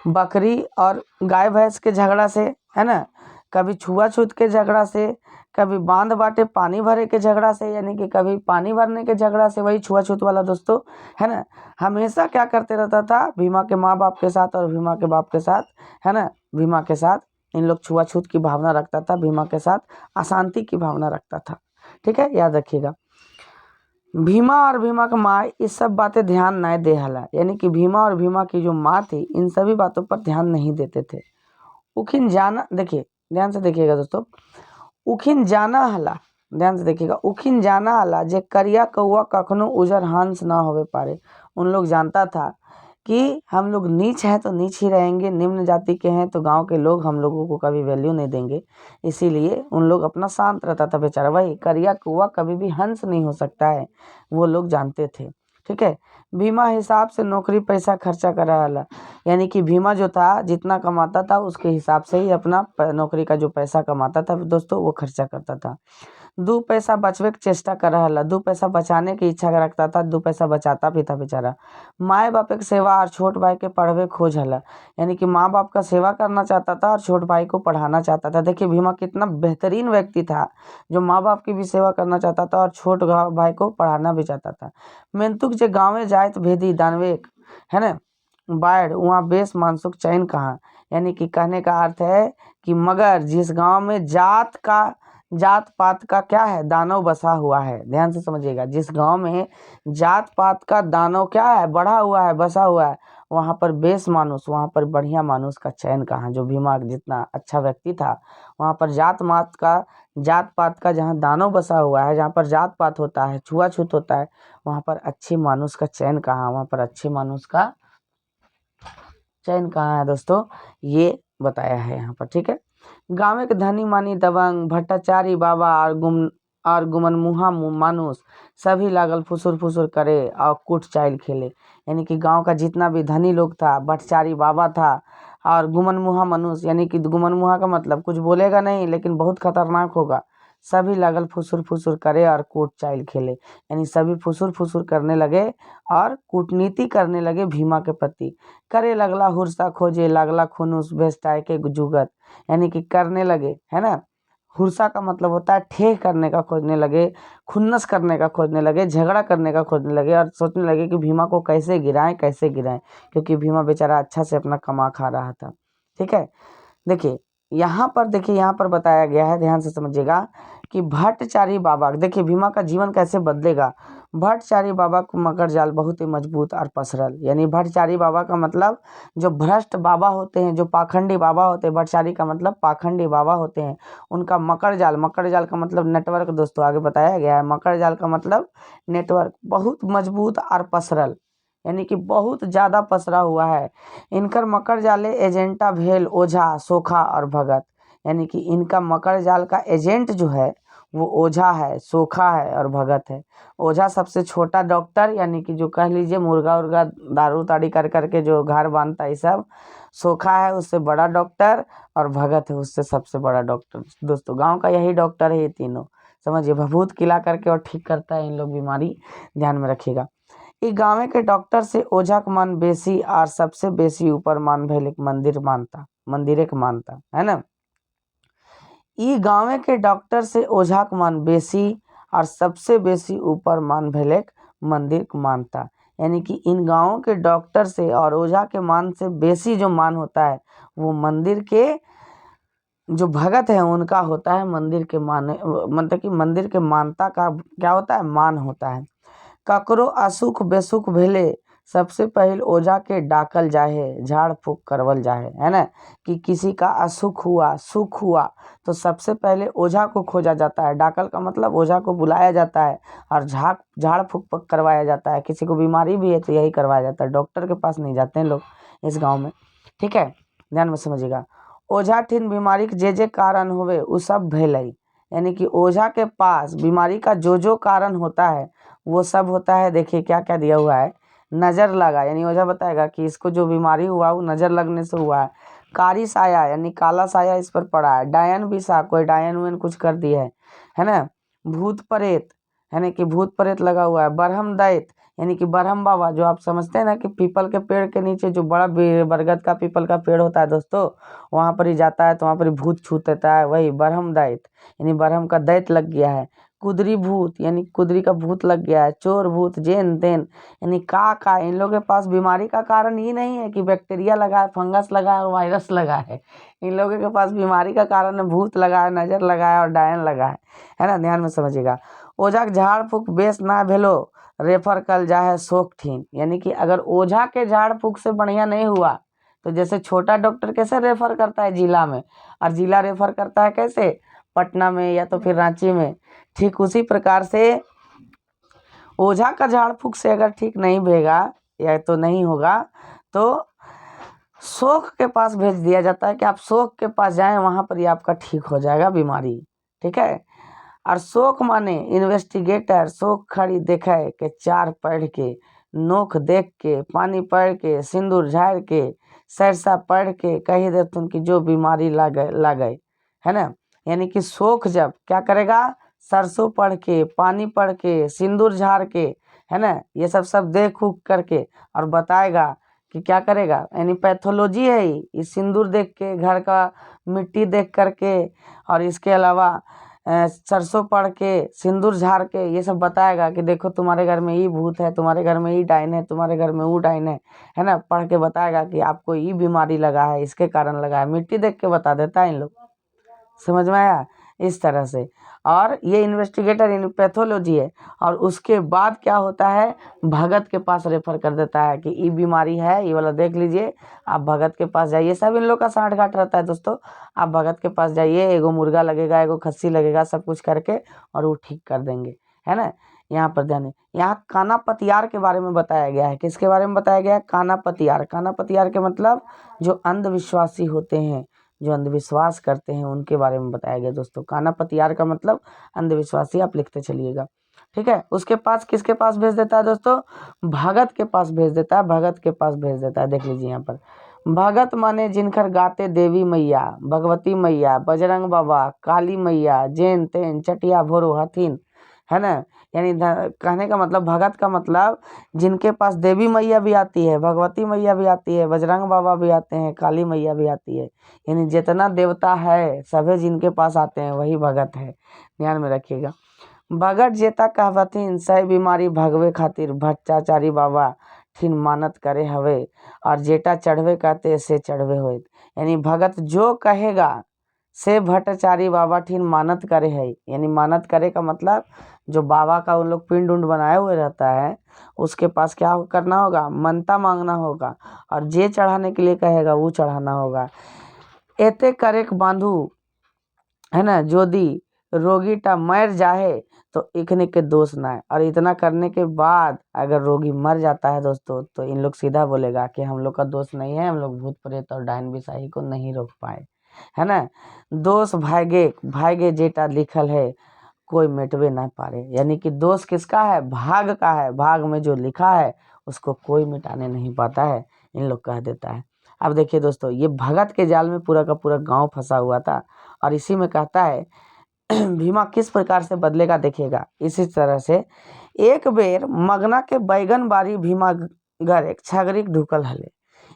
बकरी और गाय भैंस के झगड़ा से, है ना, कभी छुआछूत के झगड़ा से, कभी बांध बाटे पानी भरे के झगड़ा से, यानी कि कभी पानी भरने के झगड़ा से, वही छुआछूत वाला दोस्तों, है ना। हमेशा क्या करते रहता था भीमा के माँ बाप के साथ और भीमा के बाप के साथ, है ना, भीमा के साथ इन लोग छुआछूत की भावना रखता था, भीमा के साथ अशांति की भावना रखता था। ठीक है, याद रखिएगा। भीमा और भीमा का माँ इस सब बातें ध्यान नहीं दे हला, यानी कि भीमा और भीमा की जो माँ थी इन सभी बातों पर ध्यान नहीं देते थे। उखिन जाना, देखिए ध्यान से देखिएगा दोस्तों, उखिन जाना हला, ध्यान से देखिएगा, उखिन जाना हला जे करिया कौआ कखनो उजर हंस ना होवे पारे। उन लोग जानता था कि हम लोग नीच हैं तो नीच ही रहेंगे, निम्न जाति के हैं तो गांव के लोग हम लोगों को कभी वैल्यू नहीं देंगे, इसीलिए उन लोग अपना शांत रहता था बेचारा। वही करिया कौआ कभी भी हंस नहीं हो सकता है, वो लोग जानते थे। ठीक है, भीमा हिसाब से नौकरी पैसा खर्चा कर रहा है, यानी कि भीमा जो था जितना कमाता था उसके हिसाब से ही अपना नौकरी का जो पैसा कमाता था दोस्तों वो खर्चा करता था। दू पैसा बचवे के चेष्टा कर रहा है, दू पैसा बचाने की इच्छा रखता था, दू पैसा बचाता भी था बेचारा। माए बाप के सेवा और छोट भाई के पढ़वे खोज हला, यानी कि माँ बाप का सेवा करना चाहता था और छोट भाई को पढ़ाना चाहता था। देखिए भीमा कितना बेहतरीन व्यक्ति था, जो माँ बाप की भी सेवा करना चाहता था और छोट भाई को पढ़ाना भी चाहता था। मेंतुक जे गाँवे जायत भेदी दानवेक, है ना, बाढ़ वहाँ बेस मानसुक चैन कहाँ, यानी कि कहने का अर्थ है कि मगर जिस गांव में जात पात का क्या है, दानव बसा हुआ है। ध्यान से समझिएगा, जिस गांव में जात पात का दानव क्या है, बढ़ा हुआ है, बसा हुआ है, वहाँ पर बेस मानुस, वहाँ पर बढ़िया मानुस का चयन कहाँ। जो भीमा जितना अच्छा व्यक्ति था, वहाँ पर जात पात का जहाँ दानव बसा हुआ है, जहाँ पर जात पात होता है, छुआछूत होता है, वहाँ पर अच्छे मानुस का चयन कहाँ, वहाँ पर अच्छे मानुस का चयन कहाँ है दोस्तों, ये बताया है यहाँ पर। ठीक है, गाँव के धनी मानी दबंग भट्टाचारी बाबा और गुमनमुहा मानुस सभी लागल फुसुर फुसुर करे और कुट चाइल खेले, यानी कि गांव का जितना भी धनी लोग था, भट्टाचारी बाबा था और गुमनमुहा मनुष्य, यानी कि गुमनमुहा का मतलब कुछ बोलेगा नहीं लेकिन बहुत खतरनाक होगा, सभी लागल फुसुर फुसुर करे और कोट चाइल खेले, यानी सभी फुसुर फुसुर करने लगे और कूटनीति करने लगे भीमा के प्रति। करे लगला हुरसा खोजे लागला खुनुस भेस्टाए के जुगत, यानी कि करने लगे, है ना, हुरसा का मतलब होता है ठेह करने का खोजने लगे, खुन्नस करने का खोजने लगे, झगड़ा करने का खोजने लगे और सोचने लगे कि भीमा को कैसे गिराएं, क्योंकि भीमा बेचारा अच्छा से अपना कमा खा रहा था। ठीक है, देखिए यहाँ पर बताया गया है, ध्यान से समझिएगा कि भट्टाचारी बाबा, देखिए भीमा का जीवन कैसे बदलेगा। भट्टाचारी बाबा को मकर जाल बहुत ही मजबूत और पसरल, यानी भट्टाचारी बाबा का मतलब जो भ्रष्ट बाबा होते हैं, जो पाखंडी बाबा होते हैं, भट्टाचारी का मतलब पाखंडी बाबा होते हैं, उनका मकर जाल का मतलब नेटवर्क दोस्तों, आगे बताया गया है। मकर जाल का मतलब नेटवर्क, बहुत मजबूत और पसरल, यानी कि बहुत ज़्यादा पसरा हुआ है। इनकर मकर जाले एजेंटा भेल ओझा सोखा और भगत, यानी कि इनका मकर जाल का एजेंट जो है वो ओझा है, सोखा है और भगत है। ओझा सबसे छोटा डॉक्टर, यानी कि जो कह लीजिए मुर्गा उर्गा दारू ताड़ी कर करके जो घर बांधता है सब, सोखा है उससे बड़ा डॉक्टर और भगत है उससे सबसे बड़ा डॉक्टर। दोस्तों गांव का यही डॉक्टर है ये तीनों, समझिए, भभूत खिला करके और ठीक करता है इन लोग बीमारी, ध्यान में रखिएगा। ई गाँव के डॉक्टर से ओझा के मान बेसी और सबसे बेसी ऊपर मान भेल एक मंदिरे के मानता, है ना। ई गाँव के डॉक्टर से ओझा के मान बेसी और सबसे बेसी ऊपर मान भेल एक मंदिर के मानता, यानी कि इन गाँवों के डॉक्टर से और ओझा के मान से बेसी जो मान होता है वो मंदिर के जो भगत है उनका होता है। मंदिर के माने मतलब कि मंदिर के मानता का क्या होता है, मान होता है। ककरो असुख बेसुख भेले सबसे पहले ओझा के डाकल जाहे, झाड़ फूक करवल जाहे, है ना, कि किसी का असुख हुआ सुख हुआ तो सबसे पहले ओझा को खोजा जाता है। डाकल का मतलब ओझा को बुलाया जाता है और झाड़ फूक करवाया जाता है। किसी को बीमारी भी है तो यही करवाया जाता है, डॉक्टर के पास नहीं जाते हैं लोग इस गाँव में। ठीक है, ध्यान में समझिएगा। ओझा ठिन बीमारी के जे कारण होवे उ सब भेलई, यानी कि ओझा के पास बीमारी का जो कारण होता है वो सब होता है। देखिए क्या क्या दिया हुआ है, नज़र लगा, यानी ओझा बताएगा कि इसको जो बीमारी हुआ वो नज़र लगने से हुआ है। कारी साया, यानी काला साया इस पर पड़ा है। डायन बिसा, कोई डायन वेन कुछ कर दिया है ना। भूत प्रेत, यानी कि भूत प्रेत लगा हुआ है। बरहम दैत, यानी कि बरहम बाबा, जो आप समझते हैं ना कि पीपल के पेड़ के नीचे जो बड़ा बरगद का पीपल का पेड़ होता है दोस्तों, वहाँ पर ही जाता है तो वहाँ पर ही भूत छूत देता है, वही बरहम दैत, यानी बरहम का दैत लग गया है। कुदरी भूत, यानी कुदरी का भूत लग गया है। चोर भूत जेन तेन, यानी का इन लोगों के पास बीमारी का कारण ये नहीं है कि बैक्टीरिया लगा है, फंगस लगा है और वायरस लगा है। इन लोगों के पास बीमारी का कारण है भूत लगा है, नज़र लगा है और डायन लगा है ना, ध्यान में समझिएगा। ओझा के झाड़ फूक बेस ना भेलो रेफर कल जाए शोक ठीन। यानी कि अगर ओझा के झाड़ फूक से बढ़िया नहीं हुआ तो जैसे छोटा डॉक्टर कैसे रेफर करता है जिला में, और जिला रेफर करता है कैसे पटना में या तो फिर रांची में, ठीक उसी प्रकार से ओझा का झाड़ फूक से अगर ठीक नहीं भेगा या तो नहीं होगा तो शोक के पास भेज दिया जाता है कि आप शोक के पास जाएं, वहाँ पर ही आपका ठीक हो जाएगा बीमारी। ठीक है। और शोक माने इन्वेस्टिगेटर शोक खड़ी देखे के चार पढ़ के नोख देख के पानी पढ़ के सिंदूर झाड़ के सरसा पढ़ के कही दे तुम की जो बीमारी लागे है ना। यानी कि शोक जब क्या करेगा, सरसों पढ़ के पानी पढ़ के सिंदूर झाड़ के है ना, ये सब देख उख करके और बताएगा कि क्या करेगा। यानी पैथोलॉजी है ये सिंदूर देख के घर का मिट्टी देख करके और इसके अलावा सरसों पढ़ के सिंदूर झाड़ के ये सब बताएगा कि देखो तुम्हारे घर में ये भूत है, तुम्हारे घर में ये डाइन है, तुम्हारे घर में वो डाइन है ना। पढ़ के बताएगा कि आपको ये बीमारी लगा है, इसके कारण लगा है, मिट्टी देख के बता देता है इन लोग। समझ में आया इस तरह से। और ये इन्वेस्टिगेटर इन पैथोलॉजी है। और उसके बाद क्या होता है, भगत के पास रेफर कर देता है कि ये बीमारी है, ये वाला देख लीजिए, आप भगत के पास जाइए। सब इन लोग का साठ घाट रहता है दोस्तों। आप भगत के पास जाइए, एगो मुर्गा लगेगा, एगो खस्सी लगेगा, सब कुछ करके और वो ठीक कर देंगे, है ना। यहाँ पर ध्यान, यहाँ काना पतियार के बारे में बताया गया है। किसके बारे में बताया गया है, काना पतियार। काना पतियार के मतलब जो अंधविश्वासी होते हैं, जो अंधविश्वास करते हैं, उनके बारे में बताया गया दोस्तों। काना पतियार का मतलब अंधविश्वासी, आप लिखते चलिएगा। ठीक है। उसके पास किसके पास भेज देता है दोस्तों, भगत के पास भेज देता है, भगत के पास भेज देता है। देख लीजिए यहाँ पर भगत माने जिनकर गाते देवी मैया, भगवती मैया, बजरंग बाबा, काली मैया, जैन तेन चटिया भोरो हथिन, है ना। यानी कहने का मतलब भगत का मतलब जिनके पास देवी मैया भी आती है, भगवती मैया भी आती है, बजरंग बाबा भी आते हैं, काली मैया भी आती है। यानी जितना देवता है सभी जिनके पास आते हैं वही भगत है। ध्यान में रखिएगा। भगत जेता कहवथिन सही बीमारी भगवे खातिर भट्टाचारी बाबा ठिन मानत करे हवे, और जेटा चढ़वे कहते से चढ़वे होए। यानी भगत जो कहेगा से भट्टाचारी बाबा ठिन मानत करे है। यानी मानत करे का मतलब जो बाबा का उन लोग पिंड उंड बनाए हुए रहता है, उसके पास क्या करना होगा, मनता मांगना होगा, और जे चढ़ाने के लिए कहेगा वो चढ़ाना होगा। एते करेक बांधू, है ना, जोदी रोगी टा मर जाए तो इखने के दोष ना है। और इतना करने के बाद अगर रोगी मर जाता है दोस्तों, तो इन लोग सीधा बोलेगा कि हम लोग का दोष नहीं है, हम लोग भूत प्रेत और डायन बिसाही को नहीं रोक पाए, है ना। दोष भागे भागे जेटा लिखल है कोई मिटवे ना पारे। यानी कि दोष किसका है, भाग का है, भाग में जो लिखा है उसको कोई मिटाने नहीं पाता है, इन लोग कह देता है। अब देखिए दोस्तों, ये भगत के जाल में पूरा का पूरा गांव फंसा हुआ था, और इसी में कहता है भीमा किस प्रकार से बदलेगा देखिएगा। इसी तरह से एक बेर मगना के बैगन बारी भीमा घर एक छागरिक ढुकल हले।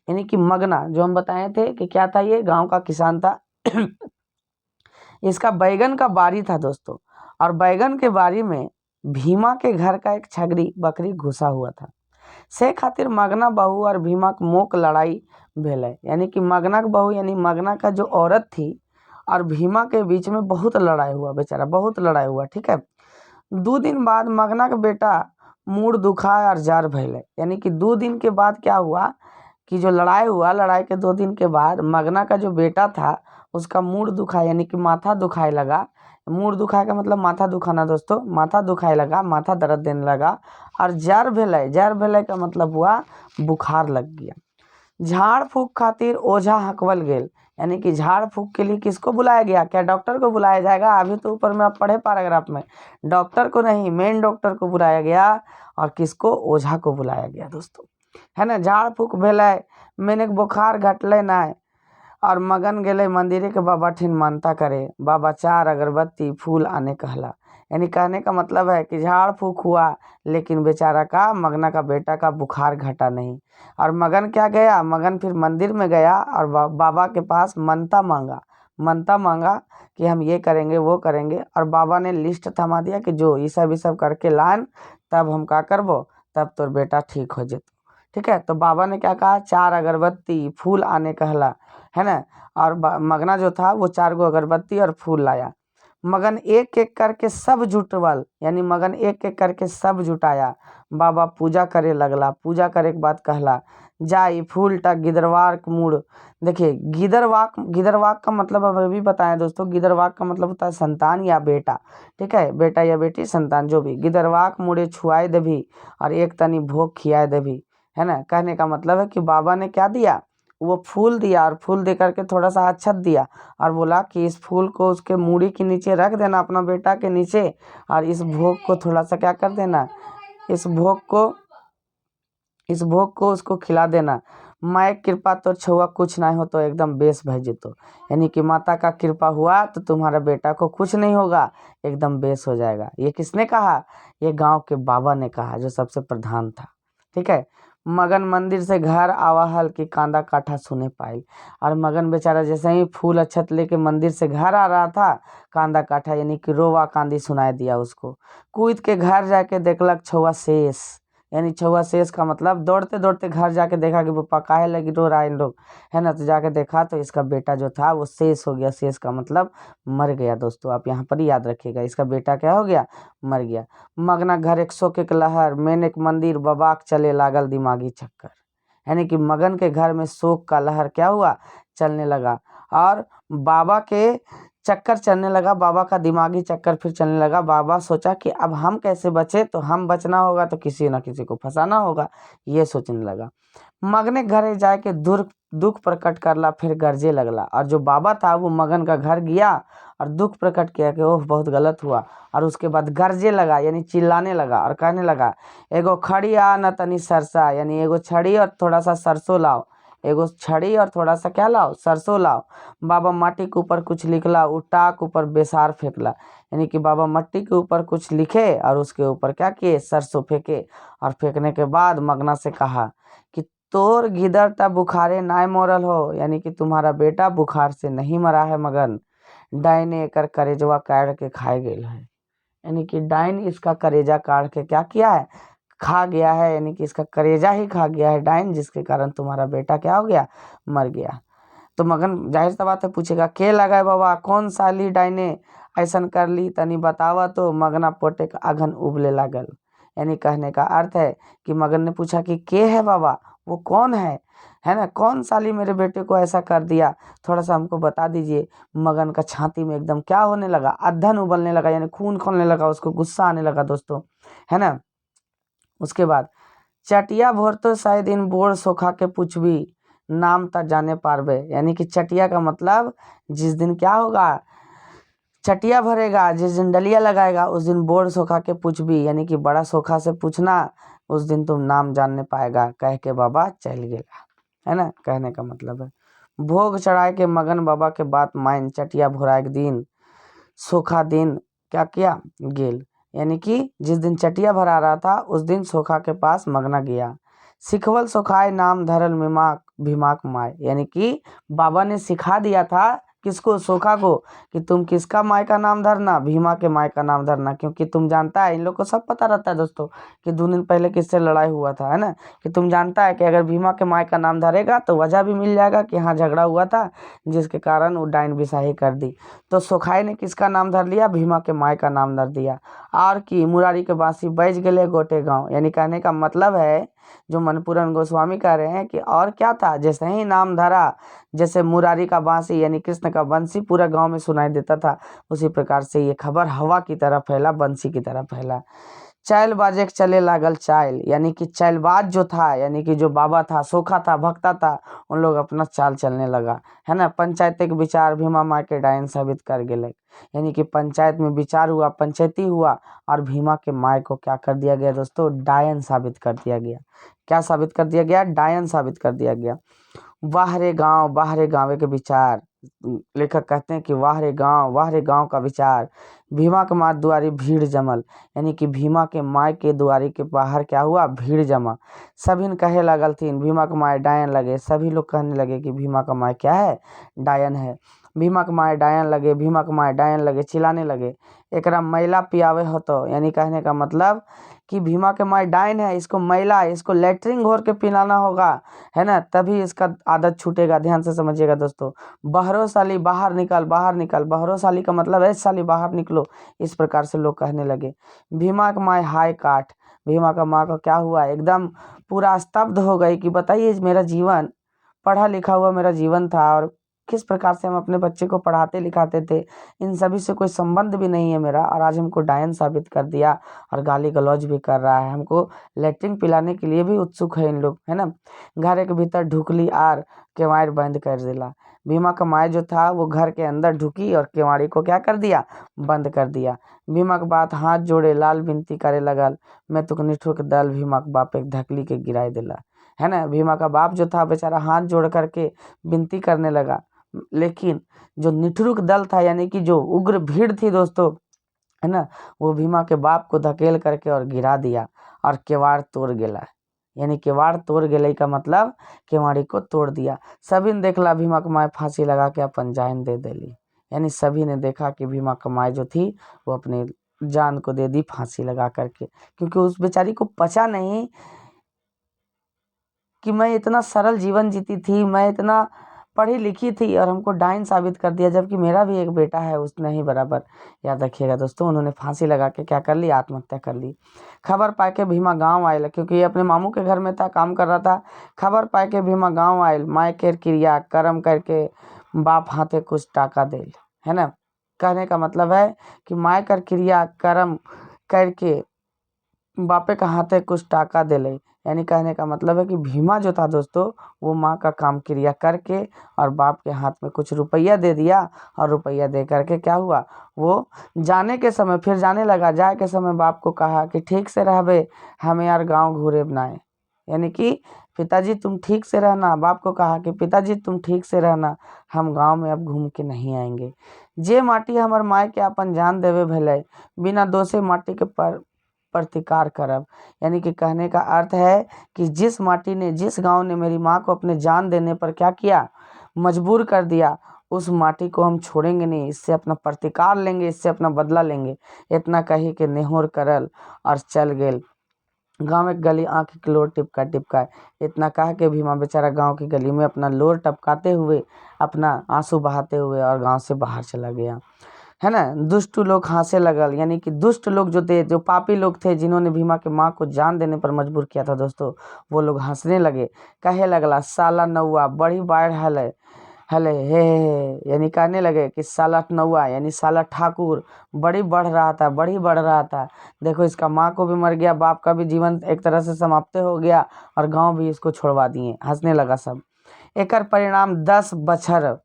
यानी कि मगना जो हम बताए थे कि क्या था, ये गांव का किसान था इसका बैगन का बारी था दोस्तों, और बैगन के बारी में भीमा के घर का एक छगरी बकरी घुसा हुआ था। से खातिर मगना बहू और भीमा के मोक लड़ाई भेल है। यानी कि मगना के बहू यानी मगना का जो औरत थी और भीमा के बीच में बहुत लड़ाई हुआ, बेचारा बहुत लड़ाई हुआ। ठीक है। 2 दिन बाद मगना का बेटा मूड दुखाए और जार भैले। यानी कि 2 दिन के बाद क्या हुआ कि जो लड़ाई हुआ, लड़ाई के 2 दिन के बाद मगना का जो बेटा था उसका मूड दुखाए, यानी कि माथा दुखाए लगा। मूड दुखाए का मतलब माथा दुखाना दोस्तों, माथा दुखाए लगा, माथा दर्द देने लगा। और जार भेलै, जार भेलै का मतलब हुआ बुखार लग गया। झाड़ फूक खातिर ओझा हकवल गेल। यानी कि झाड़ फूक के लिए किसको बुलाया गया, क्या डॉक्टर को बुलाया जाएगा। अभी तो ऊपर में आप पढ़े पैराग्राफ में, डॉक्टर को नहीं, मेन डॉक्टर को बुलाया गया, और किसको, ओझा को बुलाया गया दोस्तों, है ना। झाड़ फूक भेलै, मैंने बुखार घटले ना, और मगन गेले मंदिरे के बाबा ठिन मानता करे, बाबा चार अगरबत्ती फूल आने कहला। यानी कहने का मतलब है कि झाड़ फूक हुआ लेकिन बेचारा का मगना का बेटा का बुखार घटा नहीं। और मगन क्या गया, मगन फिर मंदिर में गया और बाबा के पास मनता मांगा, मनता मांगा कि हम ये करेंगे वो करेंगे। और बाबा ने लिस्ट थमा दिया कि जो ये सब करके लान, तब हम का करबो, तब तोर बेटा ठीक हो जेतो। ठीक है। तो बाबा ने क्या कहा, 4 अगरबत्ती फूल आने कहला, है ना। और मगना जो था वो 4 गो अगरबत्ती और फूल लाया। मगन एक एक करके सब जुटवल, यानी मगन एक एक करके सब जुटाया। बाबा पूजा करे लगला। पूजा करे के बाद कहला, जाई फूलटा गिदरवाक मुड़। देखिए गिदरवाक का मतलब अब अभी बताएं दोस्तों। गिदरवाक का मतलब होता है संतान या बेटा, ठीक है, बेटा या बेटी, संतान जो भी। गिदरवाक मुड़े छुआए देभी और एक तनी भोग खियाए देभी, है ना। कहने का मतलब है कि बाबा ने क्या दिया, वो फूल दिया, और फूल दे करके थोड़ा सा अक्षत दिया, और बोला कि इस फूल को उसके मूड़ी के नीचे रख देना, अपना बेटा के नीचे, और इस भोग को थोड़ा सा क्या कर देना, इस भोग को उसको खिला देना। माँ कृपा तो छुआ कुछ नहीं हो तो एकदम बेस भेजे तो, यानी कि माता का कृपा हुआ तो तुम्हारा बेटा को कुछ नहीं होगा, एकदम बेस हो जाएगा। ये किसने कहा, ये गांव के बाबा ने कहा, जो सबसे प्रधान था, ठीक है। मगन मंदिर से घर आवा हल की कांदा काठा सुने पाई। और मगन बेचारा जैसे ही फूल अक्षत लेके मंदिर से घर आ रहा था, कांदा काठा यानी कि रोवा कांदी सुनाई दिया उसको। कूद के घर जाके देखलक छुआ शेष, यानी छुआ शेष का मतलब दौड़ते दौड़ते घर जाके देखा कि पप्पा काहे लगी रो रहा है इन लोग, है ना। तो जाके देखा तो इसका बेटा जो था वो शेष हो गया। शेष का मतलब मर गया दोस्तों, आप यहाँ पर ही याद रखिएगा, इसका बेटा क्या हो गया, मर गया। मगना घर एक शोक एक लहर, मैंने एक मंदिर बबाक चले लागल दिमागी चक्कर, यानी कि मगन के घर में शोक का लहर क्या हुआ, चलने लगा, और बाबा के चक्कर चलने लगा, बाबा का दिमागी चक्कर फिर चलने लगा। बाबा सोचा कि अब हम कैसे बचे, तो हम बचना होगा तो किसी न किसी को फंसाना होगा, ये सोचने लगा। मगने घरे जाके दुख प्रकट करला, फिर गरजे लगला। और जो बाबा था वो मगन का घर गया और दुख प्रकट किया कि ओह बहुत गलत हुआ, और उसके बाद गरजे लगा, यानी चिल्लाने लगा और कहने लगा, एगो खड़ी आ न तनी सरसा, यानी एगो छड़ी और थोड़ा सा सरसों लाओ, एगो छड़ी और थोड़ा सा क्या लाओ, सरसों लाओ। बाबा माटी के ऊपर कुछ लिखला, उटाक ऊपर बेसार फेंकला, यानी कि बाबा मट्टी के ऊपर कुछ लिखे और उसके ऊपर क्या किए, सरसों फेंके। और फेंकने के बाद मगना से कहा कि तोर गिदर ता बुखारे नाय मोरल हो, यानी कि तुम्हारा बेटा बुखार से नहीं मरा है मगन, डायने एकर करेजवा काट के खाए गेल है, यानी कि डाइन इसका करेजा काट के क्या किया है, खा गया है, यानी कि इसका करेजा ही खा गया है डाइन, जिसके कारण तुम्हारा बेटा क्या हो गया, मर गया। तो मगन जाहिर सा बात है पूछेगा, के लगा है बाबा, कौन साली डाइने ऐसन कर ली, तनी बतावा तो। मगना पोटे का अघन उबले लागल, यानी कहने का अर्थ है कि मगन ने पूछा कि के है बाबा, वो कौन है ना, कौन साली मेरे बेटे को ऐसा कर दिया, थोड़ा सा हमको बता दीजिए। मगन का छाती में एकदम क्या होने लगा, अधन उबलने लगा, यानी खून खोलने लगा, उसको गुस्सा आने लगा दोस्तों, है ना। उसके बाद चटिया भोर तो शायद इन बोर सोखा के पूछबी, नाम तक जाने पारबे, यानी कि चटिया का मतलब जिस दिन क्या होगा, चटिया भरेगा, जिस दिन डलिया लगाएगा उस दिन बोर सोखा के पूछबी, यानी कि बड़ा सोखा से पूछना, उस दिन तुम नाम जानने पाएगा, कह के बाबा चल गेला, है ना, कहने का मतलब है। भोग चढ़ाए के मगन बाबा के बात मान, चटिया भोरा एक दिन सोखा दिन क्या किया, गेल, यानी कि जिस दिन चटिया भरा रहा था उस दिन सोखा के पास मगना गया। सिखवल सोखाए नाम धरल मिमाक भीमाक माय, यानी कि बाबा ने सिखा दिया था किसको, सोखा को, कि तुम किसका माय का नाम धरना, भीमा के माय का नाम धरना, क्योंकि तुम जानता है, इन लोग को सब पता रहता है दोस्तों कि 2 दिन पहले किससे लड़ाई हुआ था, है ना, कि तुम जानता है कि अगर भीमा के माय का नाम धरेगा तो वजह भी मिल जाएगा कि हाँ झगड़ा हुआ था, जिसके कारण वो डाइन बिसाही कर दी। तो सोखाई ने किसका नाम धर लिया, भीमा के माय का नाम धर दिया। और कि मुरारी के बांसी बज गले गोटे गांव, यानी कहने का मतलब है जो मनपूरन गोस्वामी कह रहे हैं कि और क्या था, जैसे ही नाम धरा, जैसे मुरारी का बांसी यानी कृष्ण का बंसी पूरा गांव में सुनाई देता था, उसी प्रकार से ये खबर हवा की तरह फैला, बंसी की तरह फैला। चैल बाजे के चले लागल चाल, यानी कि चैलबाज जो था, यानी कि जो बाबा था, सोखा था, भक्ता था, उन लोग अपना चाल चलने लगा, है ना। पंचायत के विचार भीमा माँ के डायन साबित कर गए, यानी कि पंचायत में विचार हुआ, पंचायती हुआ, और भीमा के माय को क्या कर दिया गया दोस्तों, डायन साबित कर दिया गया। क्या साबित कर दिया गया, डायन साबित कर दिया गया। वाहरे गाँव के विचार, लेखक कहते हैं कि वाहरे गांव का विचार, भीमा के माँ दुआरी भीड़ जमल, यानी कि भीमा के माय के दुआरी के बाहर क्या हुआ, भीड़ जमा। सभी ने कहे लगल थी भीमा के माय डायन लगे, सभी लोग कहने लगे कि भीमा का माय क्या है, डायन है। भीमा के माय डायन लगे, भीमा के माय डायन लगे, चिल्लाने लगे, एकरा मैला पियावे हो तो, यानी कहने का मतलब कि भीमा के माई डाइन है, इसको मैला, इसको लेटरिन घोर के पिलाना होगा, है ना, तभी इसका आदत छूटेगा। ध्यान से समझिएगा दोस्तों। बहरो साली बाहर निकल, बाहर निकल। बहरो साली का मतलब है साली बाहर निकलो, इस प्रकार से लोग कहने लगे। भीमा का माई हाय काट। भीमा का माँ का क्या हुआ, एकदम पूरा स्तब्ध हो गई कि बताइए मेरा जीवन, पढ़ा लिखा हुआ मेरा जीवन था, और किस प्रकार से हम अपने बच्चे को पढ़ाते लिखाते थे, इन सभी से कोई संबंध भी नहीं है मेरा, और आज हमको डायन साबित कर दिया और गाली गलौज भी कर रहा है। हमको लेटरिन पिलाने के लिए भी उत्सुक है इन लोग, है ना। घर के भीतर ढुकली आर केवाड़ बंद कर दिला। भीमा का माय जो था वो घर के अंदर ढुकी और केवाड़ी को क्या कर दिया, बंद कर दिया। भीमा के बात हाथ जोड़े लाल विनती करे लगल, मैं तुक निठुर के दल। भीमा के बाप एक धकली के गिराई दिला, है ना। भीमा का बाप जो था बेचारा हाथ जोड़ करके विनती करने लगा, लेकिन जो निठुरुक दल था, यानी कि जो उग्र भीड़ थी दोस्तों, है ना, वो भीमा के बाप को धकेल करके और गिरा दिया और केवाड़ तोड़ गेला। यानी केवाड़ तोड़ गेले का मतलब केवाड़ी को तोड़ दिया। सभी ने देखला भीमा के माय फांसी लगा के अपन जान दे देली। यानी सभी ने देखा कि भीमा के माय जो थी वो अपने जान को दे दी फांसी लगा करके, क्योंकि उस बेचारी को पचा नहीं कि मैं इतना सरल जीवन जीती थी, मैं इतना पढ़ी लिखी थी और हमको डाइन साबित कर दिया, जबकि मेरा भी एक बेटा है उसने ही बराबर। याद रखिएगा दोस्तों, उन्होंने फांसी लगा के क्या कर ली, आत्महत्या कर ली। खबर पाए के भीमा गांव आयल, क्योंकि ये अपने मामू के घर में था, काम कर रहा था। खबर पाए के भीमा गांव आयल, माय केर क्रिया कर्म करके बाप हाथे कुछ टाका दे, है ना। कहने का मतलब है कि माय कर क्रिया कर्म करके बापे का हाथे कुछ टाका दिले। यानी कहने का मतलब है कि भीमा जो था दोस्तों वो माँ का काम क्रिया करके और बाप के हाथ में कुछ रुपया दे दिया, और रुपया दे करके क्या हुआ, वो जाने के समय फिर जाने लगा। जाए के समय बाप को कहा कि ठीक से रहबे, हमें यार गांव घूरे बनाए। यानी कि पिताजी तुम ठीक से रहना, बाप को कहा कि पिताजी तुम ठीक से रहना, हम गांव में अब घूम के नहीं आएंगे। जे माटी हमार माय के अपन जान देवे भले, बिना दोषे माटी के प्रतिकार करब। यानी कि कहने का अर्थ है कि जिस माटी ने, जिस गांव ने मेरी माँ को अपने जान देने पर क्या किया, मजबूर कर दिया, उस माटी को हम छोड़ेंगे नहीं, इससे अपना प्रतिकार लेंगे, इससे अपना बदला लेंगे। इतना कही के नेहोर करल और चल गेल। गांव में गली आंख की लोर टिपका टिपका। इतना कह के भीमा बेचारा गांव की गली में अपना लोर टपकाते हुए, अपना आंसू बहाते हुए और गांव से बाहर चला गया, है ना। दुष्ट लोग हंसे लगल, यानी कि दुष्ट लोग जो थे, जो पापी लोग थे, जिन्होंने भीमा के माँ को जान देने पर मजबूर किया था दोस्तों, वो लोग हंसने लगे। कहे लगला साला नौआ बड़ी बाढ़ हले हले हे, यानी कहने लगे कि साला नौआ यानी साला ठाकुर बड़ी बढ़ रहा था, बड़ी बढ़ रहा था। देखो इसका माँ को भी मर गया, बाप का भी जीवन एक तरह से समाप्त हो गया, और गाँव भी इसको छोड़वा दिए। हंसने लगा सब। एकर परिणाम 10 बछर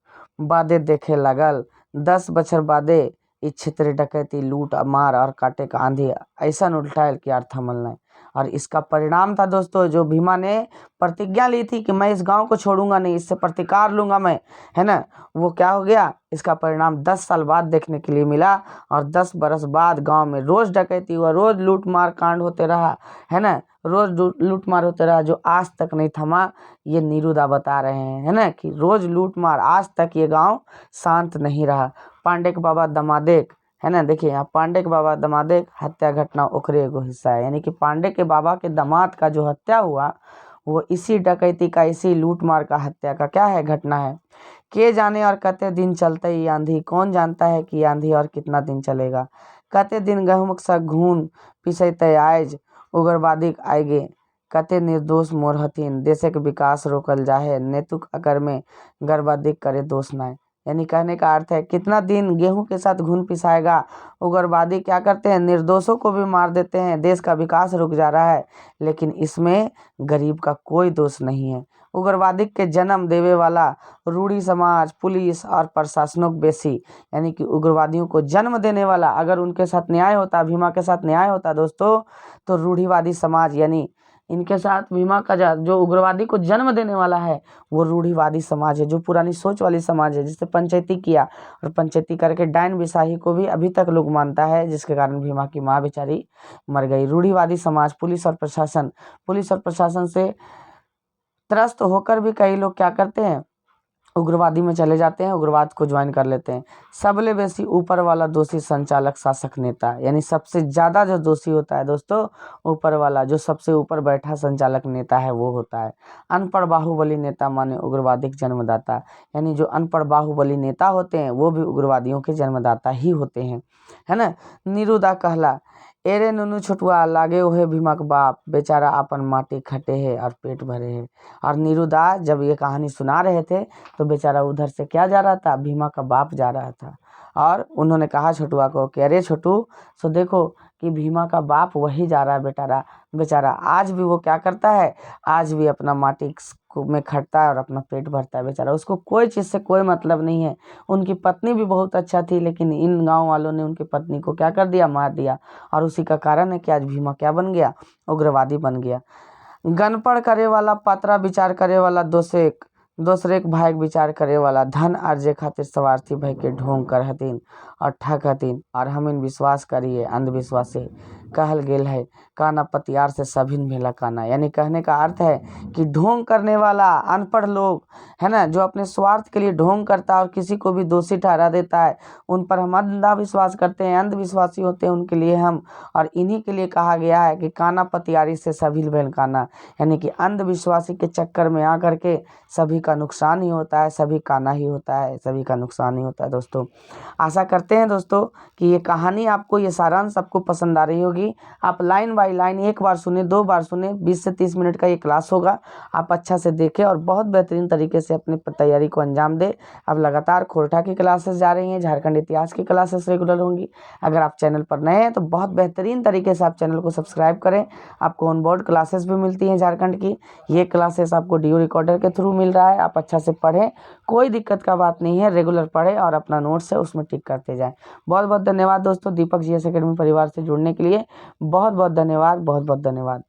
बादे देखे लगल। 10 बछर बादे इ क्षेत्र डकैती लूट मार और काटे का आंधी ऐसा उल्टायल कि यार थमल नहीं। और इसका परिणाम था दोस्तों, जो भीमा ने प्रतिज्ञा ली थी कि मैं इस गांव को छोड़ूंगा नहीं, इससे प्रतिकार लूंगा मैं, है ना, वो क्या हो गया, इसका परिणाम 10 साल बाद देखने के लिए मिला। और 10 बरस बाद गांव में रोज डकैती हुआ, रोज लूट मार कांड होते रहा, है ना, रोज लूट मार होते रहा, जो आज तक नहीं थमा। ये नीरुदा बता रहे हैं, है ना, कि रोज लूट मार, आज तक ये गांव शांत नहीं रहा। पांडे के बाबा दमादेक, है ना, देखिए यहाँ पांडे के बाबा दमादेक हत्या घटना ओकरे एगो हिस्सा है। यानी कि पांडे के बाबा के दामाद का जो हत्या हुआ वो इसी डकैती का, इसी लूट मार का हत्या का क्या है, घटना है। के जाने और कते दिन चलते ये आंधी, कौन जानता है कि आंधी और कितना दिन चलेगा। कते दिन गहुम सा घून पिसैते आयज उग्रवादी आएगे। कते निर्दोष मोर हथिन, देश के विकास रोकल जाहे, नेतुक अकर में गर्वादी करे दोष नाय। यानी कहने का अर्थ है कितना दिन गेहूं के साथ घुन पिसाएगा, उग्रवादी क्या करते हैं, निर्दोषों को भी मार देते हैं, देश का विकास रुक जा रहा है, लेकिन इसमें गरीब का कोई दोष नहीं है। उग्रवादी के जन्म देवे वाला रूढ़ी समाज, पुलिस और प्रशासनों को बेसी, यानी कि उग्रवादियों को जन्म देने वाला, अगर उनके साथ न्याय होता, भीमा के साथ न्याय होता दोस्तों, तो रूढ़ीवादी समाज, यानी इनके साथ भीमा का जो उग्रवादी को जन्म देने वाला है वो रूढ़ीवादी समाज है, जो पुरानी सोच वाली समाज है, जिससे पंचायती किया, और पंचायती करके डायन बिसाही को भी अभी तक लोग मानता है, जिसके कारण भीमा की माँ बेचारी मर गई। रूढ़ीवादी समाज, पुलिस और प्रशासन से त्रस्त होकर भी कई लोग क्या करते हैं, उग्रवादी में चले जाते हैं, उग्रवाद को ज्वाइन कर लेते हैं। सबले बेसी ऊपर वाला दोषी संचालक शासक नेता, यानी सबसे ज़्यादा जो दोषी होता है दोस्तों, ऊपर वाला जो सबसे ऊपर बैठा संचालक नेता है वो होता है। अनपढ़ बाहुबली नेता माने उग्रवादी जन्मदाता, यानी जो अनपढ़ बाहुबली नेता होते हैं वो भी उग्रवादियों के जन्मदाता ही होते हैं, है ना। निरुदा कहला, एरे नुनू छोटुआ लागे ओहे भीमा के बाप, बेचारा अपन माटी खटे है और पेट भरे है। और निरुदा जब ये कहानी सुना रहे थे तो बेचारा उधर से क्या जा रहा था, भीमा का बाप जा रहा था। और उन्होंने कहा छोटुआ को कि अरे छोटू, सो देखो कि भीमा का बाप वही जा रहा है बेचारा, बेचारा आज भी वो क्या करता है, आज भी अपना माटी में खटता है और अपना पेट भरता है बेचारा, उसको कोई चीज़ से कोई मतलब नहीं है। उनकी पत्नी भी बहुत अच्छा थी, लेकिन इन गांव वालों ने उनकी पत्नी को क्या कर दिया, मार दिया। और उसी का कारण है कि आज भीमा क्या बन गया, उग्रवादी बन गया। गनपड़ करे वाला, पात्रा विचार करे वाला, दोसरे एक भाई विचार करे वाला, धन अर्जे खातिर स्वार्थी भय के ढोंग कर हतीन और ठग हतीन। और हम इन विश्वास करिए अंधविश्वास से कहल गेल है, काना पतियार से सभिन भेला काना। यानी कहने का अर्थ है कि ढोंग करने वाला अनपढ़ लोग है ना, जो अपने स्वार्थ के लिए ढोंग करता है और किसी को भी दोषी ठहरा देता है, उन पर हम अंधा विश्वास करते हैं, अंधविश्वासी होते हैं उनके लिए हम। और इन्हीं के लिए कहा गया है कि काना पतियारी से सभी भेल काना, यानी कि अंधविश्वासी के चक्कर में आकर के सभी का नुकसान ही होता है, सभी काना ही होता है, सभी का नुकसान ही होता है। दोस्तों आशा करते हैं दोस्तों कि ये कहानी आपको, ये सारांश आपको पसंद आ रही होगी। आप लाइन बाय लाइन एक बार सुने, 2 बार सुने, 20 से 30 मिनट का ये क्लास होगा, आप अच्छा से देखें और बहुत बेहतरीन तरीके से अपनी तैयारी को अंजाम दें। अब लगातार खोरठा की क्लासेस जा रही हैं, झारखंड इतिहास की क्लासेस रेगुलर होंगी। अगर आप चैनल पर नए हैं तो बहुत बेहतरीन तरीके से आप चैनल को सब्सक्राइब करें। आपको ऑन बोर्ड क्लासेस भी मिलती हैं झारखंड की, ये क्लासेस आपको डियो रिकॉर्डर के थ्रू मिल रहा है। आप अच्छा से पढ़ें, कोई दिक्कत का बात नहीं है, रेगुलर पढ़ें और अपना नोट्स है उसमें टिक करते जाएं। बहुत बहुत धन्यवाद दोस्तों, दीपक जीएस एकेडमी परिवार से जुड़ने के लिए बहुत बहुत धन्यवाद, बहुत बहुत धन्यवाद।